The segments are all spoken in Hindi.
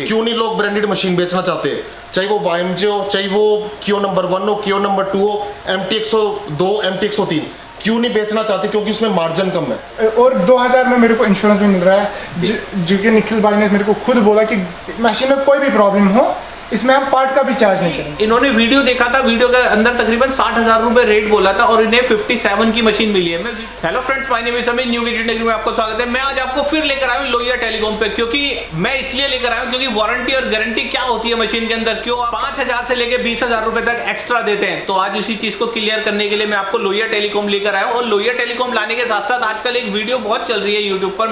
क्यों नहीं लोग ब्रांडेड मशीन बेचना चाहते, चाहे वो YMJ हो, चाहे वो KIO नंबर 1 हो, KIO नंबर 2 हो, MT 102, MT 103, क्यों नहीं बेचना चाहते? क्योंकि उसमें मार्जिन कम है। और 2000 में मेरे को इंश्योरेंस भी मिल रहा है, जो कि निखिल भाई ने मेरे को खुद बोला कि मशीन में कोई भी प्रॉब्लम हो इसमें हम पार्ट का भी चार्ज नहीं करेंगे। इन्होंने वीडियो देखा था, वीडियो के अंदर तकरीबन 60,000 रुपए रेट बोला था और इन्हें 57 की मशीन मिली है। Hello friends, my name is Sameer, new gadget technique में आपको स्वागत है। मैं आज आपको फिर लेकर आया हूं लोहिया टेलीकॉम पे, क्योंकि मैं इसलिए लेकर आया हूं क्योंकि वारंटी और गारंटी क्या होती है मशीन के अंदर, क्यों 5,000 से लेकर 20,000 रुपए तक एक्स्ट्रा देते हैं। तो आज उसी चीज को क्लियर करने के लिए मैं आपको लोहिया टेलीकॉम लेकर आया हूं। और लोहिया टेलीकॉम लाने के साथ साथ आजकल एक वीडियो बहुत चल रही है यूट्यूब पर,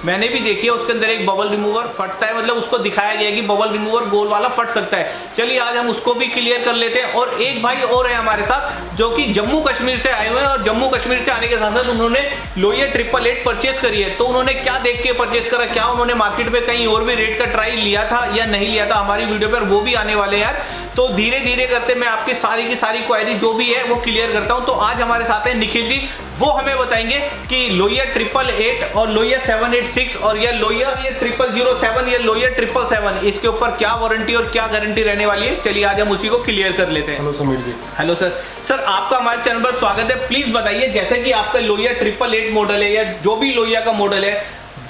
मैंने भी देखी है। उसके अंदर एक बबल रिमूवर फटता है, मतलब उसको दिखाया गया है कि बबल रिमूवर गोल वाला फट सकता है। चलिए आज हम उसको भी क्लियर कर लेते हैं। और एक भाई और है हमारे साथ जो कि जम्मू कश्मीर से आए हुए हैं, और जम्मू कश्मीर से आने के साथ साथ उन्होंने लोहिया 888 परचेज करी है। तो उन्होंने क्या देख के परचेज करा, क्या उन्होंने मार्केट में कहीं और भी रेट का ट्राई लिया था या नहीं लिया था, हमारी वीडियो पर वो भी आने वाले हैं यार। तो धीरे धीरे करते मैं आपकी सारी की सारी क्वेरी जो भी है वो क्लियर करता हूं। तो आज हमारे साथ है निखिल जी, वो हमें बताएंगे कि लोहिया 888 और लोहिया 786 और ये लोहिया 0007 या लोहिया 777 इसके ऊपर क्या वारंटी और क्या गारंटी रहने वाली है। चलिए आज हम उसी को क्लियर कर लेते हैं। हेलो समीर जी। हेलो सर आपका हमारे चैनल पर स्वागत है। प्लीज बताइए, जैसे कि आपका लोहिया 888 मॉडल है या जो भी लोहिया का मॉडल है,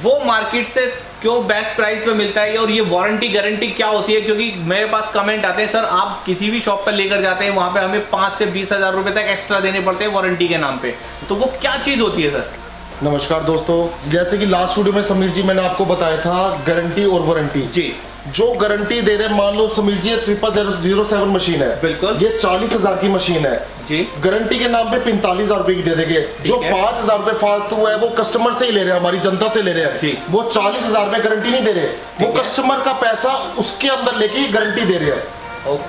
वो मार्केट से क्यों बेस्ट प्राइस पे मिलता है और ये वारंटी गारंटी क्या होती है? क्योंकि मेरे पास कमेंट आते हैं, सर आप किसी भी शॉप पर लेकर जाते हैं वहां पे हमें 5 से 20,000 रुपए तक एक्स्ट्रा देने पड़ते हैं वारंटी के नाम पे, तो वो क्या चीज होती है सर? नमस्कार दोस्तों, जैसे कि लास्ट वीडियो में समीर जी मैंने आपको बताया था गारंटी और वारंटी जी। जो गारंटी दे रहे, मान लो समीर जी 0007 मशीन है, बिल्कुल, ये 40,000 की मशीन है जी। गारंटी के नाम पे 45,000 रुपए की दे देंगे। जो 5,000 रुपए फालतू है वो कस्टमर से ही ले रहे हैं, हमारी जनता से ले रहे हैं। वो 40,000 रुपए गारंटी नहीं दे रहे, वो कस्टमर का पैसा उसके अंदर लेके गारंटी दे रहे हैं।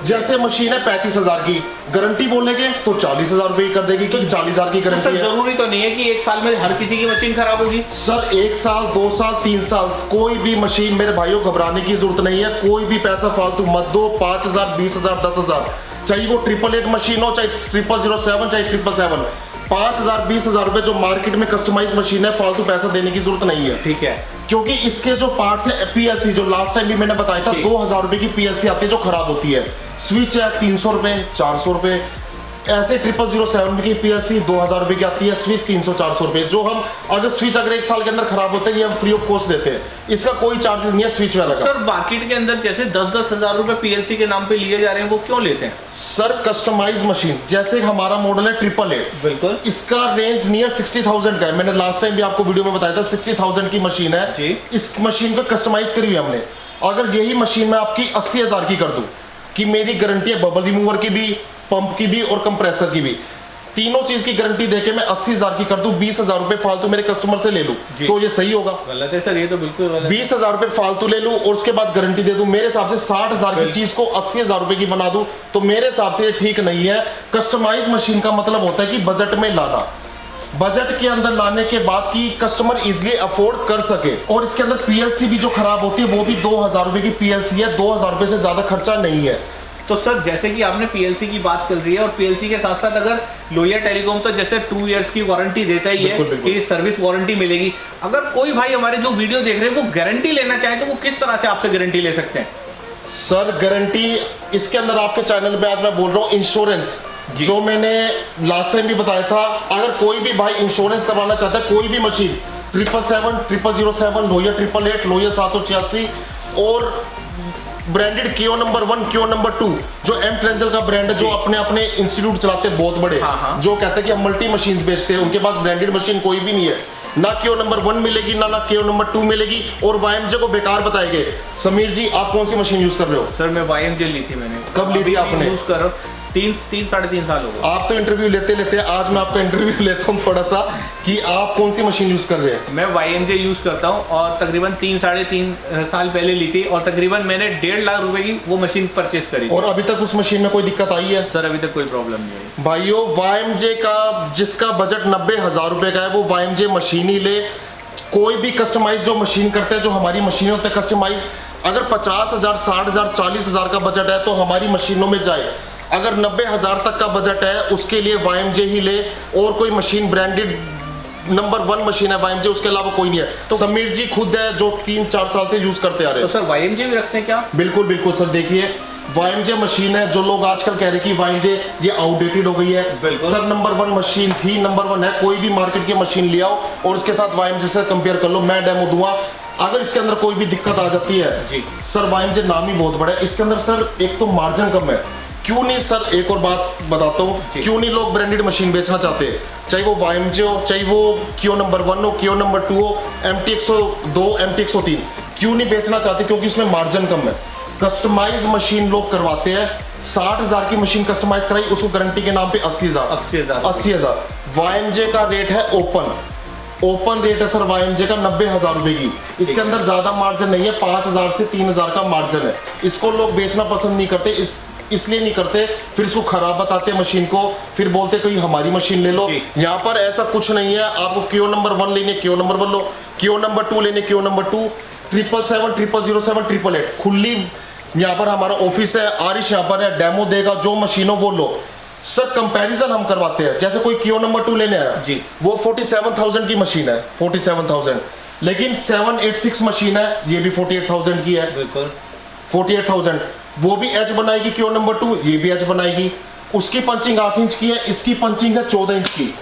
जैसे मशीन है 35,000 की, गारंटी बोलेंगे तो 40,000 रुपए कर देगी, क्योंकि 40,000 की गारंटी है। जरूरी तो नहीं है कि एक साल में हर किसी की मशीन खराब होगी सर। 1 साल 2 साल 3 साल कोई भी मशीन, मेरे भाइयों घबराने की जरूरत नहीं है। कोई भी पैसा फालतू मत दो, 5,000 20,000 10,000, चाहे वो 888 मशीन हो, चाहे 0007, चाहे 777, 5,000 20,000 रुपए जो मार्केट में कस्टमाइज मशीन है, फालतू पैसा देने की जरूरत नहीं है। ठीक है, क्योंकि इसके जो पार्ट्स है PLC, जो लास्ट टाइम भी मैंने बताया था 2,000 रुपए की PLC आती है जो खराब होती है। स्विच है 300 रुपए 400 रुपए, ऐसे 0007 की PLC 2,000 रुपए की आती है, स्विच 300-400 रुपए। जो हम अगर स्विच अगर 1 साल के अंदर खराब होते हैं ये हम फ्री ऑफ कॉस्ट देते हैं, इसका कोई चार्जेस नहीं है स्विच वाला का। सर मार्केट के अंदर जैसे 10-10 हजार रुपए PLC के नाम पे लिए जा रहे हैं, वो क्यों लेते हैं? सर कस्टमाइज मशीन, जैसे हमारा मॉडल है 888, बिल्कुल, इसका रेंज नियर 60,000 का है। मैंने लास्ट टाइम भी आपको वीडियो में बताया था 60,000 की मशीन है जी। इस मशीन को कस्टमाइज करी है हमने। अगर यही मशीन मैं आपकी 80,000 की कर दूं कि मेरी गारंटी है बबल रिमूवर की भी, पंप की भी और कंप्रेसर की भी, तीनों चीज की गारंटी देके मैं 80,000 की कर दूं, 20,000 रुपए फालतू मेरे कस्टमर से ले लूं, तो ये सही होगा? गलत है सर, ये तो बिल्कुल गलत है। 20,000 रुपए फालतू ले लूं और उसके बाद गारंटी दे दूं, मेरे हिसाब से 60,000 की चीज को 80,000 रुपए की बना दूं, तो मेरे हिसाब से ये ठीक नहीं है। कस्टमाइज मशीन का मतलब होता है कि बजट में लाना, बजट के अंदर लाने के बाद की कस्टमर इजिली अफोर्ड कर सके। और इसके अंदर PLC भी जो खराब होती है वो भी 2,000 रुपए की PLC है, 2,000 रुपए से ज्यादा खर्चा नहीं है। तो सर जैसे कि आपने PLC की बात चल रही है, और PLC के साथ साथ अगर लोहिया टेलीकॉम तो जैसे 2 इयर्स की वारंटी देता ही है कि सर्विस वारंटी मिलेगी। अगर कोई भाई हमारे जो वीडियो देख रहे हैं वो गारंटी लेना चाहे तो वो किस तरह से आपसे गारंटी ले सकते हैं? सर गारंटी इसके अंदर आपके चैनल पे आज मैं बोल रहा हूँ इंश्योरेंस, जो मैंने लास्ट टाइम भी बताया था। अगर कोई भी भाई इंश्योरेंस करवाना चाहता है, कोई भी मशीन 777, 0007, लोहिया 888, लोहिया 786 और branded KIO number 1, KIO number 2, जो M ट्रेंजल का ब्रांड है, जो अपने अपने इंस्टीट्यूट चलाते हैं बहुत बड़े, जो कहते हैं कि हम मल्टी मशीन्स बेचते हैं, उनके पास ब्रांडेड मशीन कोई भी नहीं है। ना KIO नंबर 1 मिलेगी, ना KIO नंबर 2 मिलेगी, और YMJ को बेकार बताएंगे। समीर जी आप कौन सी मशीन यूज कर रहे हो? सर मैं YMJ ली थी मैंने। कब ली थी आपने? यूज कर रहा हूं 3 साढ़े 3 साल हो गए। आप तो इंटरव्यू लेते लेते, आज मैं आपका इंटरव्यू लेता हूँ थोड़ा सा कि आप कौन सी मशीन यूज कर रहे हैं। मैं YMJ यूज करता हूँ और तकरीबन 3 साढ़े 3 साल पहले ली थी, और तकरीबन मैंने 1.5 लाख रुपए की वो मशीन परचेज करी। और अभी तक उस मशीन में कोई दिक्कत आई है? सर अभी तक कोई प्रॉब्लम नहीं है भाइयों। YMJ का जिसका बजट 90,000 रुपए का है वो YMJ मशीन ही ले। कोई भी कस्टमाइज जो मशीन करते हैं, जो हमारी मशीन होते हैं कस्टमाइज, अगर 50,000 60,000 40,000 का बजट है तो हमारी मशीनों में जाए। अगर 90,000 तक का बजट है उसके लिए YMJ ही ले, और कोई मशीन ब्रांडेड नंबर 1 मशीन है YMJ, उसके अलावा कोई नहीं है। तो समीर जी खुद है जो 3-4 साल से यूज करते आ रहे तो हैं। सर YMJ भी रखते हैं क्या? बिल्कुल बिल्कुल सर, देखिए YMJ मशीन है, जो लोग आजकल कह रहे हैं कि YMJ ये आउटडेटेड हो गई है, बिल्कुल। सर नंबर 1 मशीन थी, नंबर 1 है। कोई भी मार्केट की मशीन ले आओ और उसके साथ YMJ से कंपेयर कर लो, मैं डेमो दूंगा। अगर इसके अंदर कोई भी दिक्कत आ जाती है जी। सर, YMJ नाम ही बहुत बड़ा है, इसके अंदर सर एक तो मार्जिन कम है। क्यों नहीं सर, एक और बात बताता हूँ, क्यों नहीं लोग ब्रांडेड मशीन बेचना चाहते, चाहे वो YMJ हो, चाहे वो KIO नंबर 1 हो, KIO नंबर 2 हो, MT 102, MT 103, क्यों नहीं बेचना चाहते? क्योंकि इसमें मार्जिन कम है। कस्टमाइज मशीन लोग करवाते हैं, 60,000 की मशीन कस्टमाइज कराई, उसको गारंटी के नाम पे 80,000। 80,000 YMJ का रेट है ओपन रेट है सर YMJ का 90,000 रुपए की। इसके अंदर ज्यादा मार्जिन नहीं है, 5,000 से 3,000 का मार्जिन है। इसको लोग बेचना पसंद नहीं करते, इसलिए नहीं करते, फिर इसको खराब बताते हैं मशीन को, फिर बोलते कोई हमारी मशीन ले लो। यहाँ पर ऐसा कुछ नहीं है, आपको KIO नंबर 1 लेने KIO नंबर 1 लो, KIO नंबर 2 लेने KIO नंबर 2, 777, 007, 888 खुली यहाँ पर हमारा ऑफिस है। आरिश यहाँ पर है, डेमो देगा, जो मशीन हो वो लो। सर कंपैरिजन हम करवाते हैं, जैसे कोई KIO नंबर 2 लेने आया जी, वो 47,000 की मशीन है, 47,000, लेकिन 786 मशीन है, ये भी 48,000 की है। बिल्कुल 48,000 वो भी एच बनाएगी KIO नंबर 2, ये भी एच बनाएगी। उसकी पंचिंग 8 इंच की है, इसकी पंचिंग है 14 इंच की।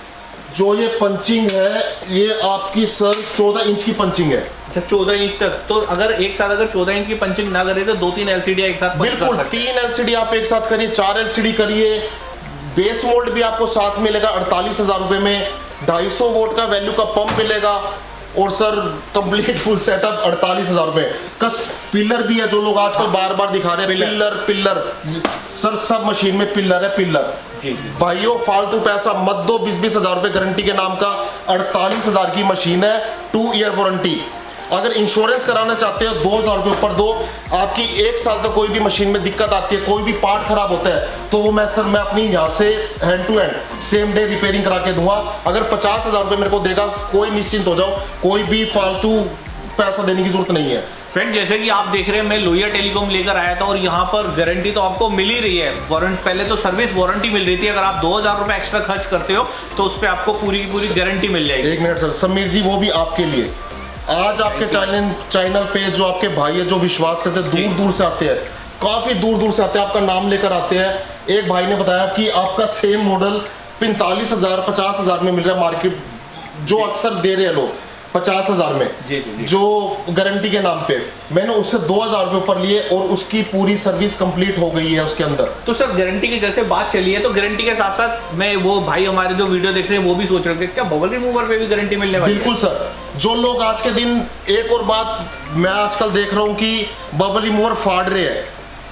जो ये पंचिंग है ये आपकी सर 14 इंच की पंचिंग है। अच्छा 14 इंच तक, तो अगर एक साथ अगर 14 इंच की पंचिंग ना करे तो 2-3 LCD एक साथ punch बिल्कुल, कर सकते हैं। 3 LCD आप एक साथ करिए, 4 LCD करिए। बेस मोल्ड भी आपको साथ मिलेगा 48,000 रुपए में, 250 वोल्ट का वैल्यू का पंप मिलेगा, और सर कंप्लीट फुल सेटअप 48,000 रुपए। कस्ट पिलर भी है, जो लोग आजकल बार बार दिखा रहे हैं, पिलर सर सब मशीन में पिलर है, पिलर। जी। भाइयों फालतू पैसा मत दो, 20,000 रुपए गारंटी के नाम का, 48,000 की मशीन है, 2 ईयर वारंटी। अगर इंश्योरेंस कराना चाहते हो 2,000 रुपये ऊपर दो, आपकी 1 साल तक कोई भी मशीन में दिक्कत आती है, कोई भी पार्ट खराब होता है, तो वो मैं अपनी यहाँ से hand to hand same day repairing करा के दूंगा। अगर 50,000 रुपये मेरे को देगा, कोई निश्चिंत हो जाओ, कोई भी फालतू पैसा देने की जरूरत नहीं है। फ्रेंड जैसे कि आप देख रहे हैं, मैं लोहिया टेलीकॉम लेकर आया था और यहाँ पर गारंटी तो आपको मिल ही रही है। वारंटी पहले तो सर्विस वारंटी मिल रही थी, अगर आप 2,000 रुपये एक्स्ट्रा खर्च करते हो तो उस पर आपको पूरी की पूरी गारंटी मिल जाएगी। 1 मिनट सर, समीर जी वो भी आपके लिए, आज आपके चैनल पे जो आपके भाई है जो विश्वास करते हैं, दूर दूर से आते हैं, काफी दूर दूर से आते हैं, आपका नाम लेकर आते हैं। एक भाई ने बताया कि आपका सेम मॉडल 45,000 50,000 में मिल रहा है मार्केट, जो अक्सर दे रहे हैं लोग 50,000 में, जी। जो गारंटी के नाम पे। मैंने उससे 2,000 रुपये ऊपर लिए और उसकी पूरी सर्विस कंप्लीट हो गई है उसके अंदर। तो सर गारंटी की जैसे बात चली है, तो गारंटी के साथ साथ मैं वो भाई हमारे जो वीडियो देख रहे हैं वो भी सोच रहे थे क्या बबल रिमूवर पे भी गारंटी मिलने वाली है? बिल्कुल सर, जो लोग आज के दिन, एक और बात मैं आजकल देख रहा हूँ कि बबल रिमूवर फाड़ रहे हैं।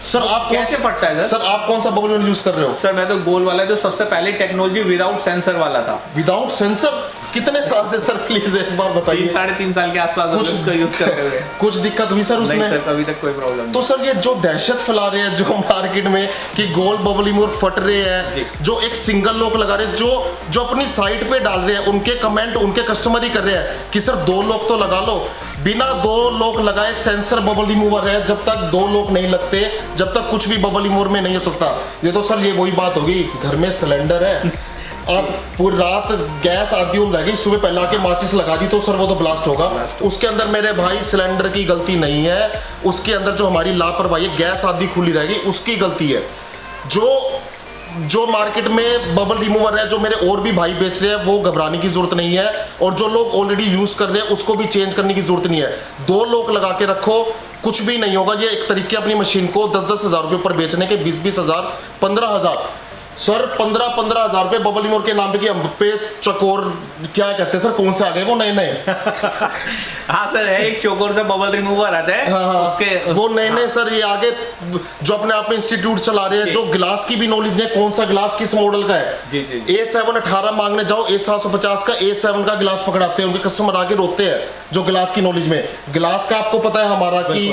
सर आप कैसे फटता है सर? आप कौन सा बबल रिमूवर यूज कर रहे हो? सर मैं तो गोल वाला, जो सबसे पहले टेक्नोलॉजी विदाउट सेंसर वाला था। Without sensor? कितने साल से सर, प्लीज एक बार बताइए। 3-3.5 साल के आसपास कुछ उसको यूज करते हुए कुछ दिक्कत हुई सर उसमें? नहीं सर, अभी तक कोई प्रॉब्लम नहीं। तो सर ये जो दहशत फैला रहे हैं जो मार्केट में कि गोल्ड बबल रिमूवर फट रहे हैं, जो एक सिंगल लॉक लगा रहे हैं, जो अपनी साइट पे डाल रहे हैं, उनके कमेंट उनके कस्टमर ही कर रहे हैं कि सर 2 लॉक तो लगा लो। बिना 2 लॉक लगाए सेंसर बबल रिमूवर है, जब तक 2 लॉक नहीं लगते, जब तक कुछ भी बबल रिमूवर में नहीं हो सकता। ये तो सर ये वही बात होगी, घर में सिलेंडर है, आप पूरी रात गैस आधी रह गई, सुबह पहले आके माचिस लगा दी तो सर वो तो ब्लास्ट होगा। उसके अंदर मेरे भाई सिलेंडर की गलती नहीं है, उसके अंदर जो हमारी लापरवाही है, गैस आधी खुली रहेगी, उसकी गलती है। जो मार्केट में बबल रिमूवर है, जो मेरे और भी भाई बेच रहे हैं, वो घबराने की जरूरत नहीं है, और जो लोग ऑलरेडी यूज कर रहे हैं उसको भी चेंज करने की जरूरत नहीं है। 2 लॉक लगा के रखो, कुछ भी नहीं होगा। ये एक तरीके अपनी मशीन को 10-10 हज़ार रुपये ऊपर बेचने के, 20-20 हज़ार, 15,000 सर, 15-15 हज़ार रुपये बबल रिमूवर के नाम पे कि हम पे चकोर क्या कहते हैं सर, कौन से आ गए वो नए हाँ सर, है एक चोकोर से बबल रिमूवर आता है। हाँ, उसके वो नए सर, ये आगे जो अपने आप में इंस्टीट्यूट चला रहे हैं, जो गिलास की भी नॉलेज नहीं, कौन सा गिलास किस मॉडल का है। जी। A7 18 मांगने जाओ, A750 का A7 का गिलास पकड़ाते हैं, उनके कस्टमर आके रोते हैं जो गिलास की नॉलेज में। गिलास का आपको पता है हमारा कि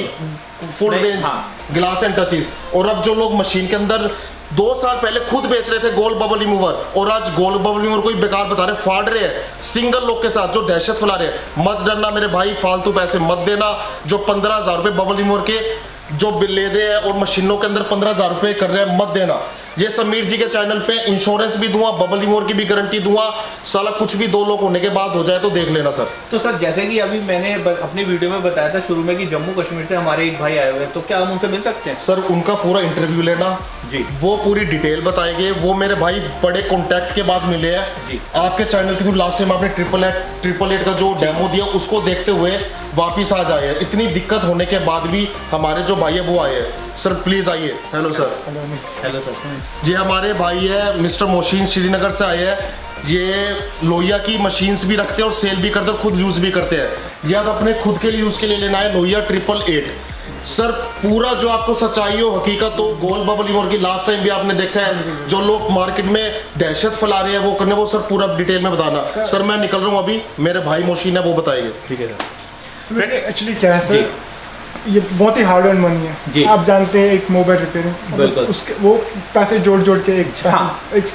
फुल रेंज गिलास एंड टचेस। और अब जो लोग मशीन के अंदर 2 साल पहले खुद बेच रहे थे गोल्ड बबल रिमूवर, और आज गोल्ड बबल रिमूवर कोई बेकार बता रहे, फाड़ रहे हैं सिंगल लॉक के साथ, जो दहशत फैला रहे हैं। मत डरना मेरे भाई, फालतू पैसे मत देना। जो 15,000 रुपये बबल रिमूवर के जो बिल्लेदे हैं और मशीनों के अंदर 15,000 रुपए कर रहे हैं, मत देना। ये समीर जी के चैनल पे इंश्योरेंस भी दूंगा, बबल रिमोवर की भी गारंटी दूंगा, साला कुछ भी 2 लोग होने के बाद हो जाए तो देख लेना सर। तो सर जैसे कि अभी मैंने अपनी वीडियो में बताया था शुरू में कि जम्मू कश्मीर से हमारे एक भाई आए हुए हैं, तो क्या हम उनसे मिल सकते हैं? सर उनका पूरा इंटरव्यू लेना जी, वो पूरी डिटेल बताएंगे। वो मेरे भाई बड़े कॉन्टैक्ट के बाद मिले हैं जी। आपके चैनल के थ्रू। लास्ट टाइम आपने 888 का जो डेमो दिया उसको देखते हुए वापिस आ जाए हैं। इतनी दिक्कत होने के बाद भी हमारे जो भाई है वो आए हैं। सर प्लीज आइए। Hello sir. Hello sir. ये हमारे भाई है मिस्टर मोशीन, श्रीनगर से आए हैं। ये लोहिया की मशीन्स भी रखते हैं और सेल भी करते हैं और खुद यूज़ भी करते हैं। या तो अपने खुद के लिए यूज़ के लिए लेना है लोहिया 888। सर पूरा जो आपको सच्चाई हो, हकीकत हो, गोल बबल रिमोवर की लास्ट टाइम भी आपने देखा है, जो लोग मार्केट में दहशत फैला रहे हैं वो करने, वो सर पूरा डिटेल में बताना। सर मैं निकल रहा हूँ अभी, मेरे भाई मोशीन है वो बताएंगे। ठीक है सर। एक्चुअली क्या है सर, ये बहुत ही हार्ड अर्न मनी जी। है। आप जानते हैं एक मोबाइल रिपेयरिंग, बिल्कुल। उसके वो पैसे जोड़ जोड़ के एक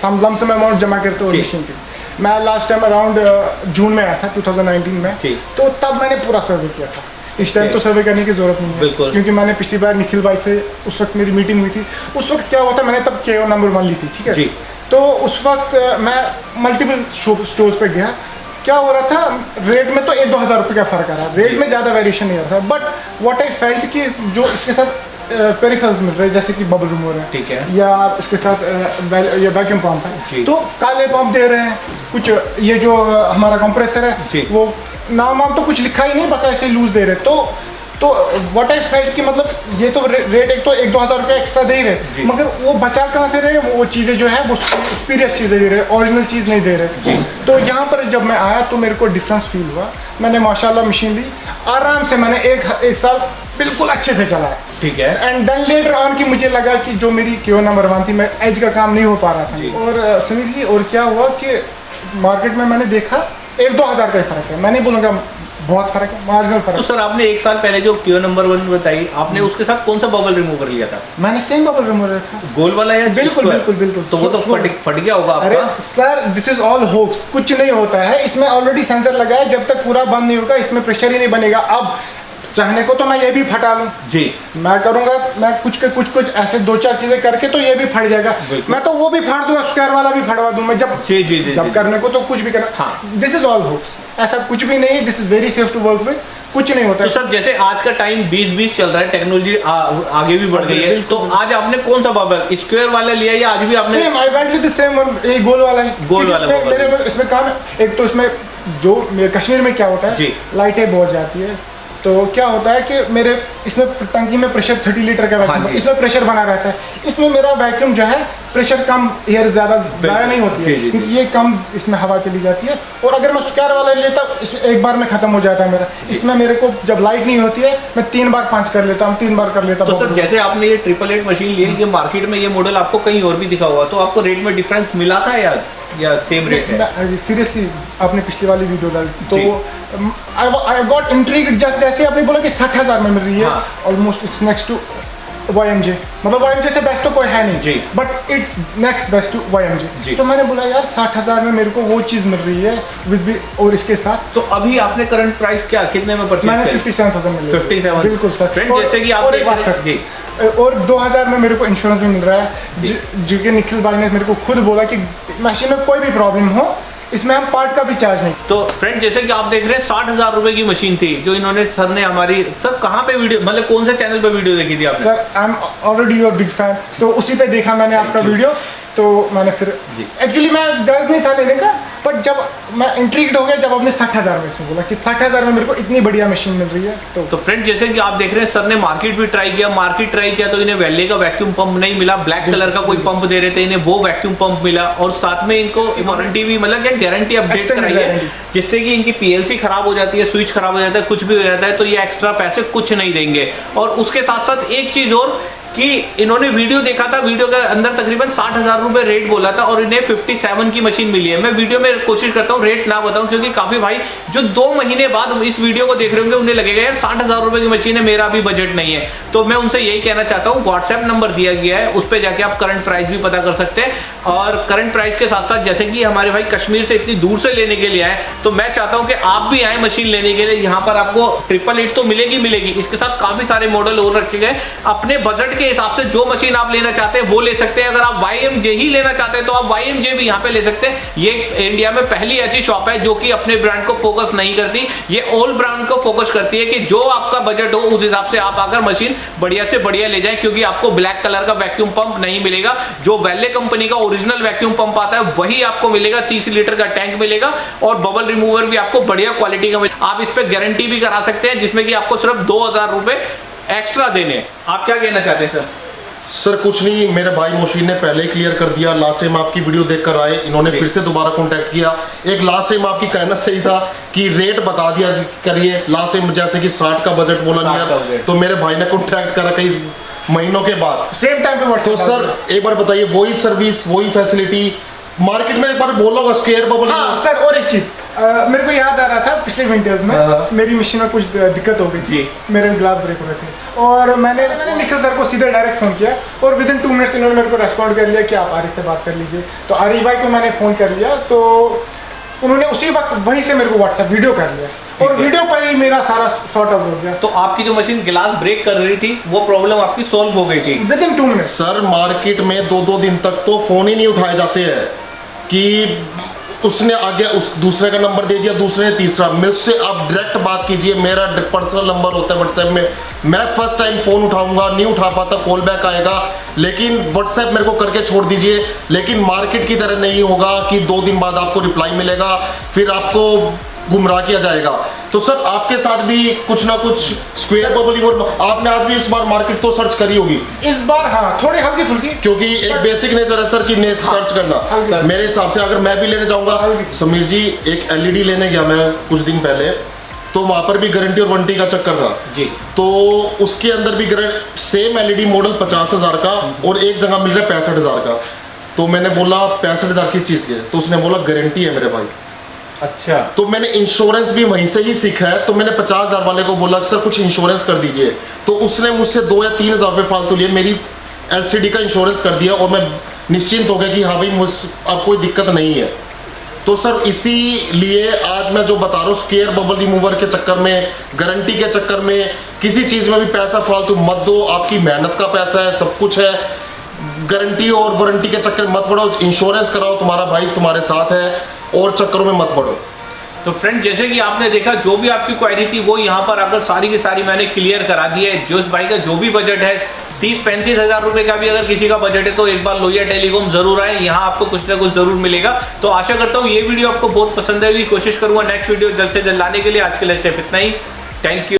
लमसम अमाउंट जमा करते हो जी। मशीन के। मैं लास्ट टाइम अराउंड जून में आया था 2019 में, जी। तो तब मैंने पूरा सर्वे किया था। इस टाइम तो सर्वे करने की जरूरत नहीं है, बिल्कुल। क्योंकि मैंने पिछली बार निखिल भाई से उस वक्त मेरी मीटिंग हुई थी। उस वक्त क्या हुआ था, मैंने तब KO नंबर 1 ली थी, ठीक है जी। तो उस वक्त मैं मल्टीपल स्टोर्स पे गया। क्या हो रहा था, रेट में तो 1-2 हज़ार रुपये का फर्क आ रहा है, रेट में ज़्यादा वेरिएशन नहीं आ रहा था। बट व्हाट आई फेल्ट कि जो इसके साथ पेरिफेरल्स मिल रहे हैं, जैसे कि बबल रिमूवर है, ठीक है, या इसके साथ ये वैक्यूम पंप जी। है, तो काले पंप दे रहे हैं कुछ। ये जो हमारा कंप्रेसर जी। है, वो नाम तो कुछ लिखा ही नहीं, बस ऐसे लूज दे रहे। तो व्हाट आई फेल्ट कि मतलब ये तो रेट एक तो 1-2 हज़ार रुपये एक्स्ट्रा दे ही रहे, मगर वो बचा कहाँ से रहे, वो चीज़ें जो है वो स्पीरियस चीज़ें दे रहे, ओरिजिनल चीज़ नहीं दे रहे। तो यहाँ पर जब मैं आया तो मेरे को डिफरेंस फील हुआ। मैंने माशाल्लाह मशीन ली, आराम से मैंने एक साल बिल्कुल अच्छे से चलाया, ठीक है। एंड देन लेटर ऑन कि मुझे लगा कि जो मेरी KO नंबर 1 थी, मैं एज का काम नहीं हो पा रहा जी। था। और समीर जी, और क्या हुआ कि मार्केट में मैंने देखा 1-2 हज़ार का ही फर्क है। मैं नहीं बोलूँगा बहुत फर्क है, मार्जिनल फर्क तो है। सर आपने एक साल पहले जो KO नंबर 1 बताई, आपने उसके साथ कौन सा बबल रिमूवर लिया था? मैंने सेम बबल रिमूवर था, गोल वाला या बिल्कुल square? बिल्कुल बिल्कुल। तो वो तो फट गया होगा अरे आपका। Sir, this is all hoax, कुछ नहीं होता है इसमें। ऑलरेडी सेंसर लगा है, जब तक पूरा बंद नहीं होगा इसमें प्रेशर ही नहीं बनेगा। अब चाहने को तो मैं ये भी फटा लूँ जी, मैं करूंगा, मैं कुछ ऐसे 2-4 चीजें करके तो ये भी फट जाएगा। बिल्कुल। मैं तो वो भी फाड़ दूंगा, स्क्वायर वाला भी फटवा दूं मैं, जब जी जी जी जब जी। करने को तो कुछ भी करना। हाँ। दिस इज ऑल होक्स, ऐसा कुछ भी नहीं है। This is very safe to work with, कुछ नहीं होता तो है। सर जैसे आज का टाइम 2020 चल रहा है, टेक्नोलॉजी आगे भी बढ़ गई है, बिल्कुल, तो आज आपने कौन सा बबल स्क्वायर वाला लिया या आज भी आपने? Same, I went with the same one, ये गोल वाला है। गोल वाला क्योंकि bubble। मेरे इसमें काम है, एक तो इसमें जो कश्मीर में क्या होता जी। है, लाइटें बहुत जाती है, तो क्या होता है कि मेरे इसमें टंकी में प्रेशर 30 लीटर का हाँ वैक्यूम, जी। इसमें प्रेशर बना रहता है। इसमें मेरा वैक्यूम जो है प्रेशर कम, एयर ज़्यादा ज़ाया नहीं होती जी, जी, है, जी। क्योंकि ये कम इसमें हवा चली जाती है। और अगर मैं स्क्वायर वाला लेता, इसमें एक बार में ख़त्म हो जाता है मेरा। इसमें मेरे को जब लाइट नहीं होती है, मैं 3 बार पंच कर लेता हूँ, 3 बार कर लेता तो हूँ। सर जैसे आपने ये 888 मशीन ली, ये मार्केट में ये मॉडल आपको कहीं और भी दिखा हुआ, तो आपको रेट में डिफरेंस मिला था या सेम रेट है? सीरियसली आपने पिछली वाली वीडियो डाली जी। तो आई गॉट इंट्रीग्ड, जैसे आपने बोला कि 60,000 में मिल रही है, हाँ। Almost it's next to YMJ, मतलब YMJ से बेस्ट तो कोई है नहीं, जी। But it's next best to जी। YMJ। तो मैंने बोला यार 60,000 में मेरे को वो चीज़ मिल रही है विद भी, और इसके साथ तो अभी आपने करंट प्राइस क्या कितने में परचेज मैंने किया? 57,000 में लिया। 57 बिल्कुल सर। फ्रेंड, जैसे कि आप और एक देख बात रहे हैं- सर जी। और 2,000 में मेरे को इंश्योरेंस भी मिल रहा है, जो कि निखिल भाई ने मेरे को खुद बोला कि मशीन में कोई भी प्रॉब्लम हो, इसमें हम पार्ट का भी चार्ज नहीं। तो फ्रेंड जैसे कि आप देख रहे हैं 60,000 रुपए की मशीन थी जो इन्होंने सर ने हमारी, सर कहाँ पे वीडियो, मतलब कौन से चैनल पे वीडियो देखी थी आपने? Sir I am already your big fan, तो उसी पे देखा मैंने आपका वीडियो, तो मैंने फिर जी। एक्चुअली मैं गर्ज नहीं था लेने का, बट जब मैं इंट्रीग्ड हो गया जब आपने 60,000 में इसमें बोला कि 60,000 में मेरे को इतनी बढ़िया मशीन मिल रही है, तो फ्रेंड जैसे कि आप देख रहे हैं सर ने मार्केट भी ट्राई किया, तो इन्हें वैले का वैक्यूम पंप नहीं मिला, ब्लैक कलर का कोई पंप दे रहे थे, इन्हें वो वैक्यूम पंप मिला, और साथ में इनको वारंटी भी, मतलब क्या गारंटी अपडेट Extended कराई है, guarantee। जिससे कि इनकी PLC खराब हो जाती है, स्विच खराब हो जाता है, कुछ भी हो जाता है, तो ये एक्स्ट्रा पैसे कुछ नहीं देंगे। और उसके साथ साथ एक चीज और कि इन्होंने वीडियो देखा था, वीडियो के अंदर तकरीबन 60,000 रुपए रेट बोला था और इन्हें 57 की मशीन मिली है। मैं वीडियो में कोशिश करता हूँ रेट ना बताऊं, क्योंकि काफी भाई जो 2 महीने बाद इस वीडियो को देख रहे होंगे उन्हें लगेगा यार 60,000 रुपए की मशीन है, मेरा अभी बजट नहीं है। तो मैं उनसे यही कहना चाहता हूँ, व्हाट्सएप नंबर दिया गया है, उस पर जाके आप करंट प्राइस भी पता कर सकते हैं। और करंट प्राइस के साथ साथ जैसे कि हमारे भाई कश्मीर से इतनी दूर से लेने के लिए आए, तो मैं चाहता हूँ कि आप भी आए मशीन लेने के लिए। यहाँ पर आपको 888 तो मिलेगी, इसके साथ काफी सारे मॉडल और रखे गए। अपने बजट के हिसाब से जो मशीन आप लेना चाहते हैं वो ले सकते हैं। अगर आप YMJ ही लेना चाहते हैं तो आप YMJ भी यहाँ पे ले सकते हैं। ये इंडिया में पहली ऐसी शॉप है जो कि अपने ब्रांड को फोकस नहीं करती, ये ऑल ब्रांड को फोकस करती है कि जो आपका बजट हो उस हिसाब से आप आकर मशीन बढ़िया से बढ़िया ले जाएं। क्योंकि आपको ब्लैक कलर का वैक्यूम पंप नहीं मिलेगा, जो वैले कंपनी का ओरिजिनल वैक्यूम पंप आता है वही आपको मिलेगा। 30 लीटर का टैंक मिलेगा और बबल रिमूवर भी आपको बढ़िया क्वालिटी का मिलेगा। आप इस पे गारंटी भी करा सकते हैं, जिसमें कि आपको सिर्फ 2,000 रुपए एक्स्ट्रा देने हैं। आप क्या कहना चाहते हैं सर? सर कुछ नहीं, मेरे भाई मोशीन ने पहले ही क्लियर कर दिया। लास्ट टाइम आपकी वीडियो देखकर आए, इन्होंने फिर से दोबारा कांटेक्ट किया। एक लास्ट टाइम आपकी कहना सही था कि रेट बता दिया करिए। लास्ट टाइम जैसे कि 60 का बजट बोला नहीं यार, तो मेरे भाई ने कांटेक्ट करा कई महीनों के बाद, सेम टाइम पे तो व्हाट्सएप। सर एक बार बताइए, वही सर्विस वही फैसिलिटी मार्केट में एक बार बोलोगा स्क्वायर बबल। हाँ सर, और एक चीज मेरे को याद आ रहा था, पिछले विंटर्स में मेरी मशीन में कुछ दिक्कत हो गई थी, मेरे ग्लास ब्रेक हो रहे थे और मैंने निखिल सर को सीधे डायरेक्ट फ़ोन किया और विद इन 2 मिनट्स इन्होंने मेरे को रेस्पॉन्ड कर लिया कि आप आरिश से बात कर लीजिए। तो आरिश भाई को मैंने फ़ोन कर लिया, तो उन्होंने उसी वक्त वहीं से मेरे को व्हाट्सएप वीडियो कर लिया और वीडियो पर ही मेरा सारा सॉर्ट आउट हो गया। तो आपकी जो मशीन ग्लास ब्रेक कर रही थी वो प्रॉब्लम आपकी सॉल्व हो गई थी with in 2 minutes. Sir market में 2-2 दिन तक तो फोन ही नहीं उठाए जाते हैं कि उसने आगे उस दूसरे का नंबर दे दिया, दूसरे ने तीसरा। मुझसे आप डायरेक्ट बात कीजिए, मेरा पर्सनल नंबर होता है व्हाट्सएप में। मैं फर्स्ट टाइम फोन उठाऊंगा, नहीं उठा पाता कॉल बैक आएगा, लेकिन व्हाट्सएप मेरे को करके छोड़ दीजिए। लेकिन मार्केट की तरह नहीं होगा कि 2 दिन बाद आपको रिप्लाई मिलेगा, फिर आपको गुमराह किया जाएगा। तो सर आपके साथ भी कुछ ना कुछ स्क्वायर बबल और आपने आज भी इस बार मार्केट तो सर्च करी होगी इस बार। हाँ, थोड़ी हल्की फुल्की, क्योंकि एक बेसिक नेचर है सर की सर्च करना। मेरे हिसाब से अगर मैं भी लेने जाऊंगा, समीर जी एक LED लेने गया मैं कुछ दिन पहले, तो वहां पर भी गारंटी और वारंटी का चक्कर था जी। तो उसके अंदर भी सेम LED मॉडल 50,000 का और एक जगह मिल रहा है 65,000 का। तो मैंने बोला 65,000 किस चीज के? तो उसने बोला गारंटी है मेरे भाई। अच्छा, तो मैंने इंश्योरेंस भी वहीं से ही सीखा है। तो मैंने 50,000 वाले को बोला सर कुछ इंश्योरेंस कर दीजिए, तो उसने मुझसे 2 या 3,000 रुपये फालतू लिए, मेरी LCD का इंश्योरेंस कर दिया और मैं निश्चिंत हो गया कि हाँ भाई अब कोई दिक्कत नहीं है। तो सर इसीलिए आज मैं जो बता रहा हूँ, स्क्वायर बबल रिमूवर के चक्कर में, गारंटी के चक्कर में, किसी चीज़ में भी पैसा फालतू मत दो। आपकी मेहनत का पैसा है, सब कुछ है। गारंटी और वारंटी के चक्कर में मत पड़ो, इंश्योरेंस कराओ, तुम्हारा भाई तुम्हारे साथ है और चक्करों में मत पड़ो। तो फ्रेंड जैसे कि आपने देखा, जो भी आपकी क्वेरी थी वो यहाँ पर आकर सारी की सारी मैंने क्लियर करा दी है। जो इस भाई का जो भी बजट है, 30-35 हज़ार रुपए का भी अगर किसी का बजट है तो एक बार लोहिया टेलीकॉम जरूर आए, यहाँ आपको कुछ ना कुछ जरूर मिलेगा। तो आशा करता हूँ ये वीडियो आपको बहुत पसंद आएगी। कोशिश करूंगा नेक्स्ट वीडियो जल्द से जल्द लाने के लिए। आज के लिए सिर्फ इतना ही। Thank you.